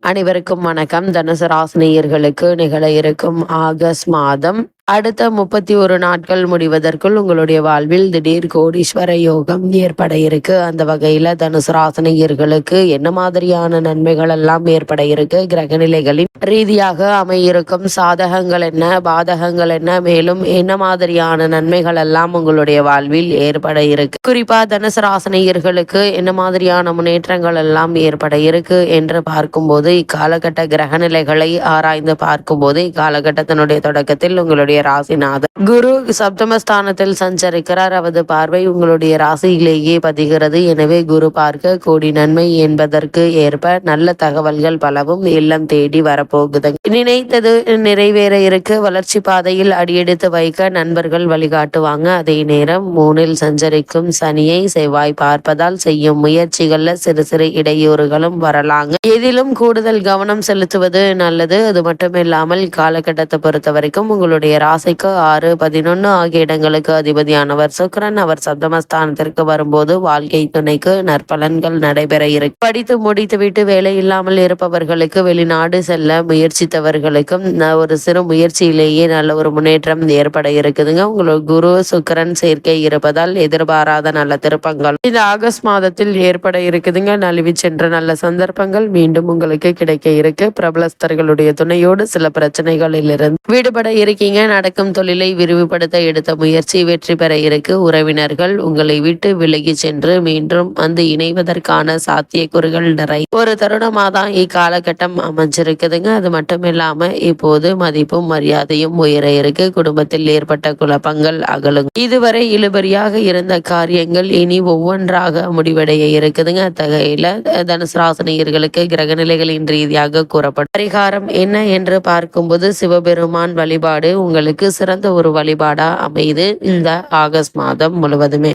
அனைவருக்கும் வணக்கம். தனுசு ராசினியர்களுக்கு நிகழ இருக்கும் ஆகஸ்ட் மாதம் அடுத்த 31 நாட்கள் முடிவதற்குள் உங்களுடைய வாழ்வில் திடீர் கோடீஸ்வர யோகம் ஏற்பட இருக்கு. அந்த வகையில தனுசு ராசினியர்களுக்கு என்ன மாதிரியான நன்மைகள் எல்லாம் ஏற்பட இருக்கு, கிரகநிலைகளின் ரீதியாக அமையிருக்கும் சாதகங்கள் என்ன, பாதகங்கள் என்ன, மேலும் என்ன மாதிரியான நன்மைகள் எல்லாம் உங்களுடைய வாழ்வில் ஏற்பட இருக்கு, குறிப்பா தனுசு ராசினியர்களுக்கு என்ன மாதிரியான முன்னேற்றங்கள் எல்லாம் ஏற்பட இருக்கு என்று பார்க்கும்போது, இக்காலகட்ட கிரகநிலைகளை ஆராய்ந்து பார்க்கும்போது இக்காலகட்டத்தினுடைய தொடக்கத்தில் உங்களுடைய ராசிநாதன் குரு சப்தமஸ்தானத்தில் சஞ்சரிக்கிறார். அவரது பார்வை உங்களுடைய ராசியிலேயே பதிகிறது. எனவே குரு பார்க்க கோடி நன்மை என்பதற்கு ஏற்ப நல்ல தகவல்கள் பலவும் இல்லம் தேடி வரப்போகுது. நினைத்தது நிறைவேற இருக்கு. வளர்ச்சி பாதையில் அடியெடுத்து வைக்க நண்பர்கள் வழிகாட்டுவாங்க. அதே நேரம் 3ல் சஞ்சரிக்கும் சனியை செவ்வாய் பார்ப்பதால் செய்யும் முயற்சிகள்ல சிறு சிறு இடையூறுகளும் வரலாங்க. எதிலும் கூடுதல் கவனம் செலுத்துவது நல்லது. அது மட்டும் இல்லாமல் காலகட்டத்தை பொறுத்த வரைக்கும் உங்களுடைய ராசிக்கு 6, 11 ஆகிய இடங்களுக்கு அதிபதியானவர் சுக்கிரன். அவர் சப்தமஸ்தானத்திற்கு வரும்போது வாழ்க்கை துணைக்கு நற்பலன்கள் நடைபெற இருக்கு. படித்து முடித்துவிட்டு வேலை இல்லாமல் இருப்பவர்களுக்கு, வெளிநாடு செல்ல முயற்சித்தவர்களுக்கும் ஒரு சிறு முயற்சியிலேயே நல்ல ஒரு முன்னேற்றம் ஏற்பட இருக்குதுங்க. உங்களுக்கு குரு சுக்கிரன் சேர்க்கை இருப்பதால் எதிர்பாராத நல்ல திருப்பங்கள் இந்த ஆகஸ்ட் மாதத்தில் ஏற்பட இருக்குதுங்க. நழுவி சென்ற நல்ல சந்தர்ப்பங்கள் மீண்டும் உங்களுக்கு கிடைக்க இருக்கு. பிரபலஸ்தர்களுடைய துணையோடு சில பிரச்சனைகளில் இருந்து விடுபட இருக்கீங்க. நடக்கும் தொழிலை விரிவுபடுத்த எடுத்த முயற்சி வெற்றி பெற இருக்கு. உறவினர்கள் உங்களை விட்டு விலகி சென்று மீண்டும் வந்து இணைவதற்கான சாத்தியக்கூறுகள் நிறை ஒரு தருணமாக தான் இக்காலகட்டம் அமைஞ்சிருக்குதுங்க. அது மட்டும் இல்லாம இப்போது மதிப்பும் மரியாதையும் உயர இருக்கு. குடும்பத்தில் ஏற்பட்ட குழப்பங்கள் அகலும். இதுவரை இழுபறியாக இருந்த காரியங்கள் இனி ஒவ்வொன்றாக முடிவடைய இருக்குதுங்க. அத்தகையில தனுசு ராசினியர்களுக்கு கிரகநிலைகளின் ரீதியாக கூறப்படும் பரிகாரம் என்ன என்று பார்க்கும்போது, சிவபெருமான் வழிபாடு உங்களுக்கு சிறந்த ஒரு வழிபாடா அமைது இந்த ஆகஸ்ட் மாதம் முழுவதுமே.